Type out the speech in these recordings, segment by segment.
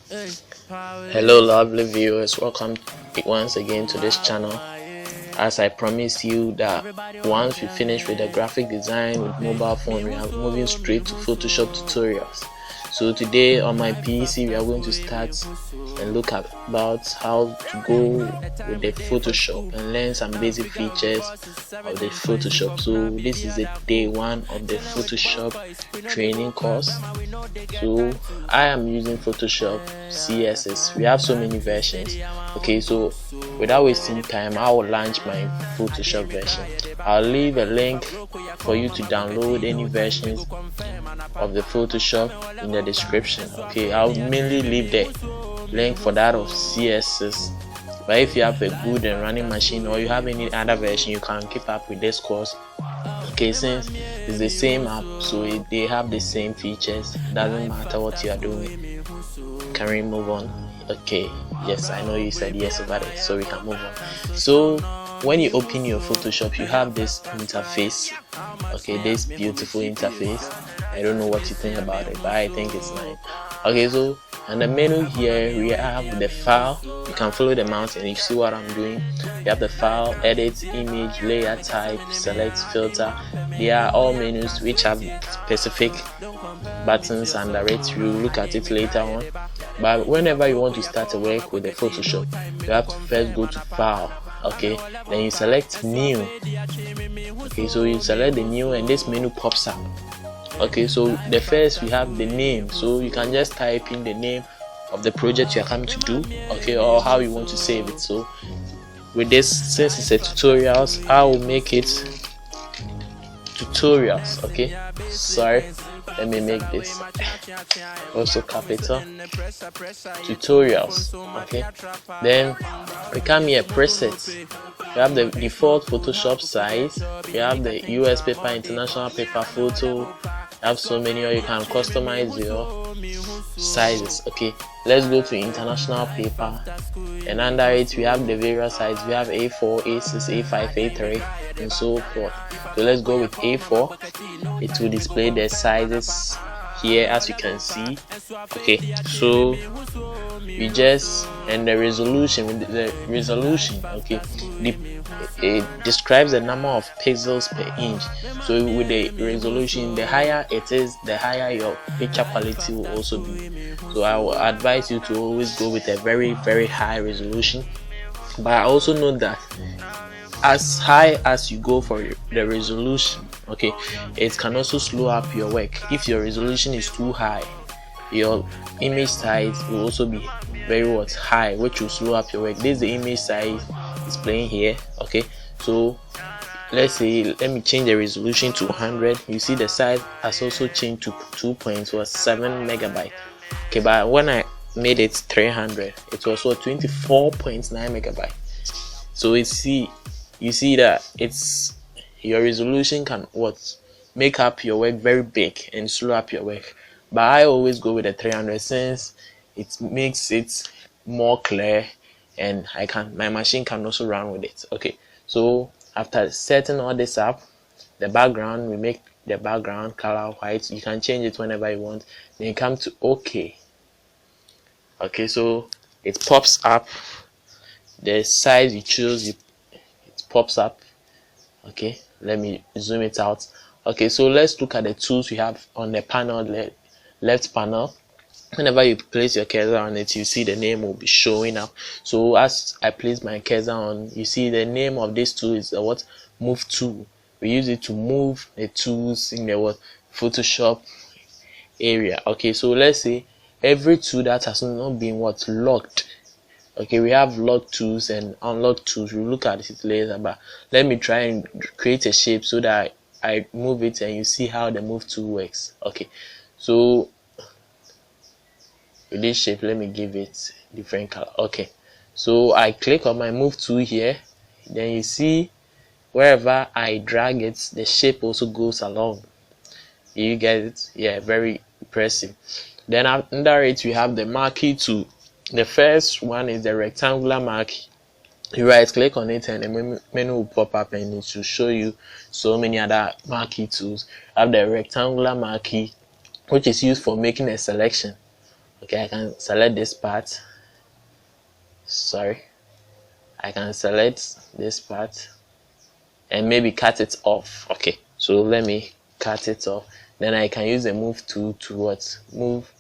Hello lovely viewers, welcome once again to this channel. As I promised you that once we finish with the graphic design with mobile phone, we are moving straight to Photoshop tutorials. So today on my PC we are going to start and look at about how to go with the Photoshop and learn some basic features of the Photoshop. So this is the day one of the Photoshop training course. So I am using Photoshop CSS. We have so many versions. Okay, so without wasting time, I will launch my Photoshop version. I'll leave a link for you to download any versions of the Photoshop in the description. Okay, I'll mainly leave the link for that of CSS, but if you have a good and running machine or you have any other version, you can keep up with this course. Okay, since it's the same app, so they have the same features, doesn't matter what you are doing. Can we move on? Okay, yes, I know you said yes about it, so we can move on. So when you open your Photoshop, you have this interface. Okay, this beautiful interface. I don't know what you think about it, but I think it's nice. Okay, so in the menu here we have the file. You can follow the mouse and you see what I'm doing. You have the file, edit, image, layer type, select, filter. They are all menus which have specific buttons under it. You look at it later on. But whenever you want to start a work with the Photoshop, you have to first go to file. Okay, then you select new. Okay, so you select the new and this menu pops up. Okay, so the first we have the name, so you can just type in the name of the project you are coming to do, okay, or how you want to save it. So with this, since it's a tutorials, I will make it tutorials. Okay, sorry, let me make this also capital tutorials. Okay, then we come here, presets. You have the default Photoshop size, you have the US paper, international paper, photo. You have so many, or you can customize your sizes. Okay, let's go to international paper, and under it we have the various sizes. We have A4, A6, A5, A3 and so forth. So let's go with A4. It will display the sizes here as you can see. Okay, so we just, and the resolution, okay, it describes the number of pixels per inch. So with the resolution, the higher it is, the higher your picture quality will also be. So I will advise you to always go with a very high resolution, but I also know that as high as you go for the resolution, okay, it can also slow up your work. If your resolution is too high, your image size will also be very high, which will slow up your work. This is the image size displaying here. Okay, so let's say, let me change the resolution to 100. You see the size has also changed to 2.7 megabyte. Okay, but when I made it 300, it was 24.9 megabyte. So you see that it's, your resolution can make up your work very big and slow up your work. But I always go with the 300 since it makes it more clear, and my machine can also run with it. Okay, so after setting all this up, the background, we make the background color white. You can change it whenever you want. Then you come to OK. Okay, so it pops up. The size you choose, it pops up. Okay, let me zoom it out. Okay, so let's look at the tools we have on the panel, left panel. Whenever you place your cursor on it, you see the name will be showing up. So as I place my cursor on, you see the name of this tool is move tool. We use it to move the tools in the Photoshop area. Okay, so let's say every tool that has not been locked. Okay, we have locked tools and unlocked tools. We'll look at it later, but let me try and create a shape so that I move it and you see how the move tool works. Okay, so with this shape, let me give it different color. Okay, so I click on my move tool here, then you see wherever I drag it, the shape also goes along. You get it? Yeah, very impressive. Then under it we have the marquee tool. The first one is the rectangular marquee. You right click on it and the menu will pop up and it will show you so many other marquee tools. You have the rectangular marquee, which is used for making a selection. Okay, I can select this part. Sorry, I can select this part and maybe cut it off. Okay, so let me cut it off. Then I can use the move tool to what, move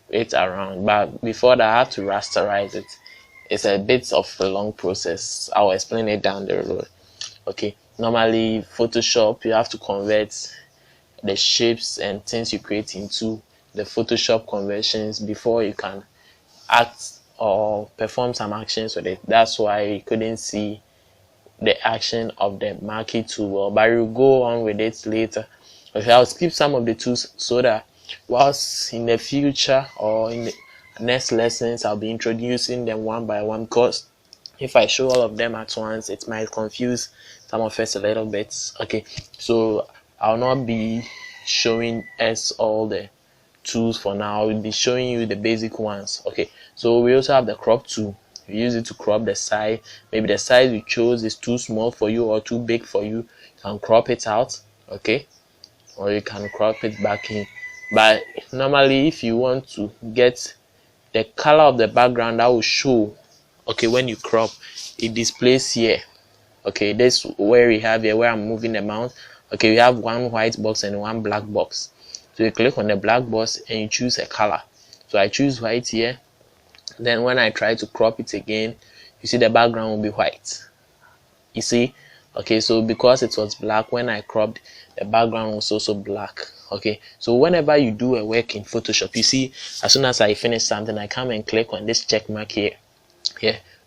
it around. But before that, I have to rasterize it. It's a bit of a long process. I'll explain it down the road. Okay, normally Photoshop, you have to convert the shapes and things you create into the Photoshop conversions before you can act or perform some actions with it. That's why you couldn't see the action of the marquee tool well, but we'll go on with it later. Okay, I'll skip some of the tools so that whilst in the future or in the next lessons I'll be introducing them one by one, because if I show all of them at once it might confuse some of us a little bit. Okay, so I'll not be showing us all the tools for now. I'll be showing you the basic ones. Okay, so we also have the crop tool. You use it to crop the size. Maybe the size you chose is too small for you or too big for you. You can crop it out, okay, or you can crop it back in. But normally if you want to get the color of the background that will show, okay, when you crop, it displays here. Okay, this where we have here where I'm moving the mouse. Okay, we have one white box and one black box. So you click on the black box and you choose a color. So I choose white here. Then when I try to crop it again, you see the background will be white. You see, okay, so because it was black, when I cropped, the background was also black. Okay, so whenever you do a work in Photoshop, you see, as soon as I finish something, I come and click on this check mark here.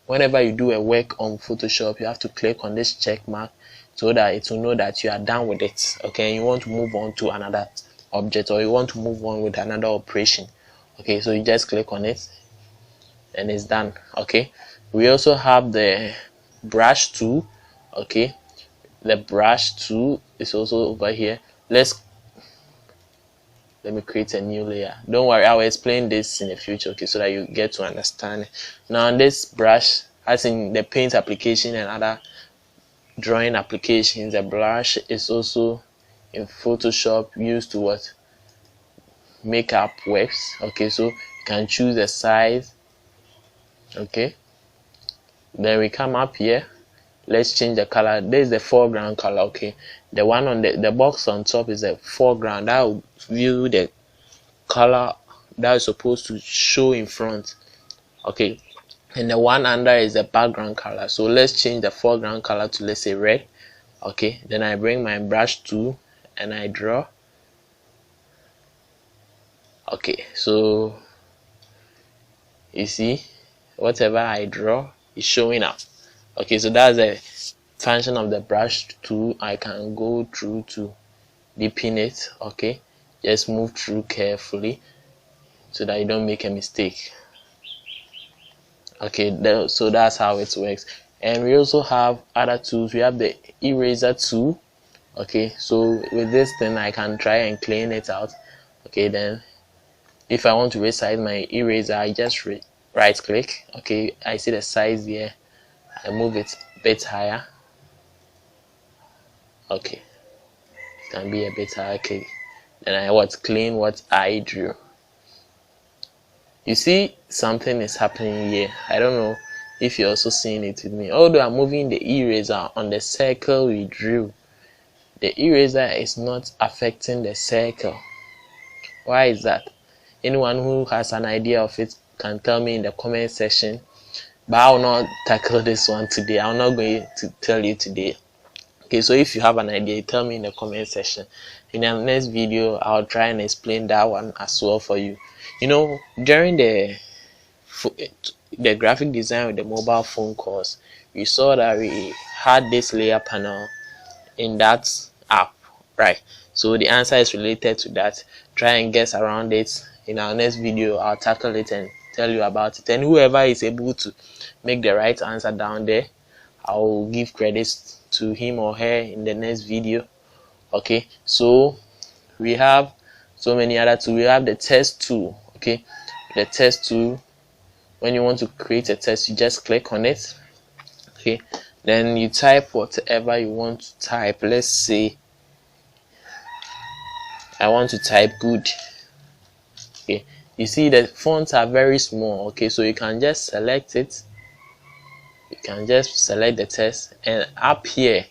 Whenever you do a work on Photoshop, you have to click on this check mark so that it will know that you are done with it. Okay, and you want to move on to another object, or you want to move on with another operation. Okay, so you just click on it and it's done. Okay, we also have the brush tool. Okay, the brush tool is also over here. Let me create a new layer. Don't worry, I'll explain this in the future, okay, so that you get to understand it. Now this brush, as in the paint application and other drawing applications, the brush is also in Photoshop used to what, make up works. Okay, so you can choose a size. Okay, then we come up here, let's change the color. This is the foreground color. Okay, the one on the box on top is the foreground. That will view the color that is supposed to show in front. Okay, and the one under is the background color. So let's change the foreground color to, let's say, red. Okay, then I bring my brush tool and I draw. Okay, so you see, whatever I draw is showing up. Okay, so that's the function of the brush tool. I can go through to deepen it. Okay, just move through carefully so that you don't make a mistake. Okay, so that's how it works. And we also have other tools. We have the eraser tool. Okay, so with this thing I can try and clean it out. Okay, then if I want to resize my eraser, I just right click. Okay, I see the size here, I move it a bit higher. Okay, it can be a bit higher. Okay, then I clean what I drew. You see something is happening here. I don't know if you're also seeing it with me. Although I'm moving the eraser on the circle we drew, the eraser is not affecting the circle. Why is that? Anyone who has an idea of it can tell me in the comment section, but I will not tackle this one today. I'm not going to tell you today. Okay, so if you have an idea, tell me in the comment section. In the next video, I'll try and explain that one as well for you. You know, during the graphic design with the mobile phone course, we saw that we had this layer panel in that app, right? So the answer is related to that. Try and guess around it. In our next video, I'll tackle it and tell you about it. And whoever is able to make the right answer down there, I'll give credits to him or her in the next video. Okay, so we have so many other tools. We have the test tool. Okay, the test tool, when you want to create a test, you just click on it. Okay, then you type whatever you want to type. Let's say I want to type good. Okay, you see the fonts are very small. Okay, so you can just select it, you can just select the text, and up here,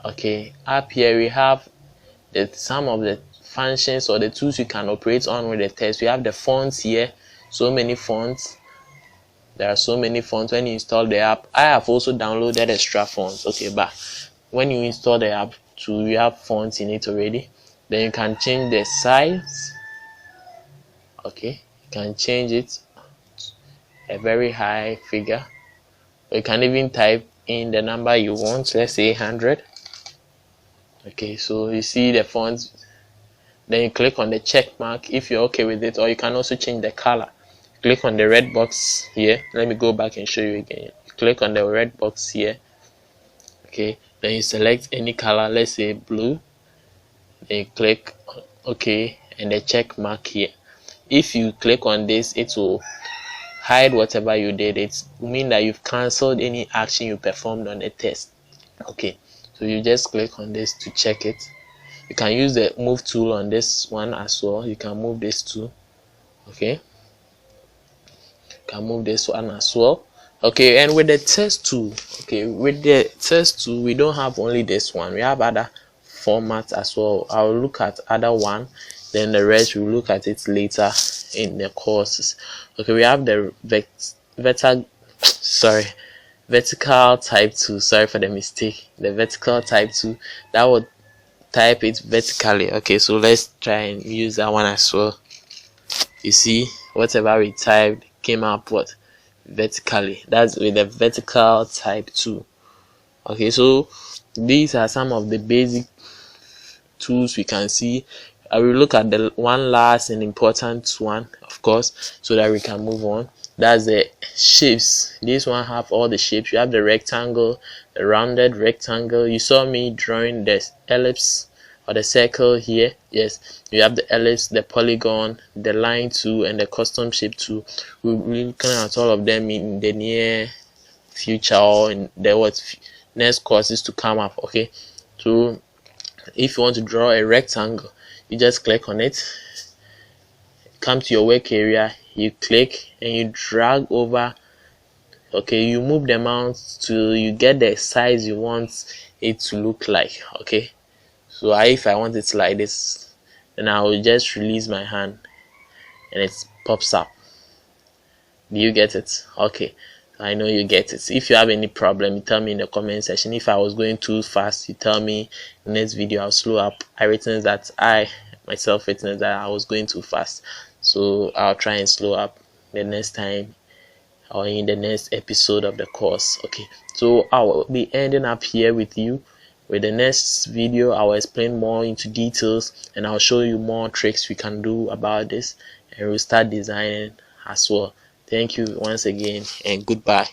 okay, up here we have some of the functions or the tools you can operate on with the text. We have the fonts here, so many fonts. There are so many fonts when you install the app. I have also downloaded extra fonts, okay, but when you install the app too, you have fonts in it already. Then you can change the size. Okay, you can change it a very high figure, or you can even type in the number you want, let's say 100. Okay, so you see the fonts, then you click on the check mark if you're okay with it, or you can also change the color. Click on the red box here. Let me go back and show you again. Click on the red box here. Okay, then you select any color, let's say blue. Then you click OK and the check mark here. If you click on this, it will hide whatever you did. It will mean that you've cancelled any action you performed on the test. Okay, so you just click on this to check it. You can use the move tool on this one as well. You can move this too. Okay, you can move this one as well. Okay, and with the test tool, okay, with the test tool, we don't have only this one, we have other formats as well. I'll look at other one, then the rest we'll look at it later in the courses. Okay, we have the vertical type 2. Sorry for the mistake. The vertical type 2, that would type it vertically. Okay, so let's try and use that one as well. You see, whatever we typed came up what vertically. That's with the vertical type 2. Okay, so these are some of the basic tools we can see. I will look at the one last and important one, of course, so that we can move on. That's the shapes. This one have all the shapes. You have the rectangle, the rounded rectangle. You saw me drawing the ellipse or the circle here. Yes, you have the ellipse, the polygon, the line too, and the custom shape too. We'll be looking at all of them in the near future or in the next courses to come up. Okay, so if you want to draw a rectangle, you just click on it, come to your work area, you click and you drag over. Okay, you move the mouse till you get the size you want it to look like. Okay, so if I want it like this, then I will just release my hand and it pops up. Do you get it? Okay, I know you get it. If you have any problem, you tell me in the comment section. If I was going too fast, you tell me. In the next video I'll slow up. I witnessed that I was going too fast, so I'll try and slow up the next time or in the next episode of the course. Okay, so I will be ending up here with you. With the next video, I will explain more into details and I'll show you more tricks we can do about this, and we'll start designing as well. Thank you once again and goodbye.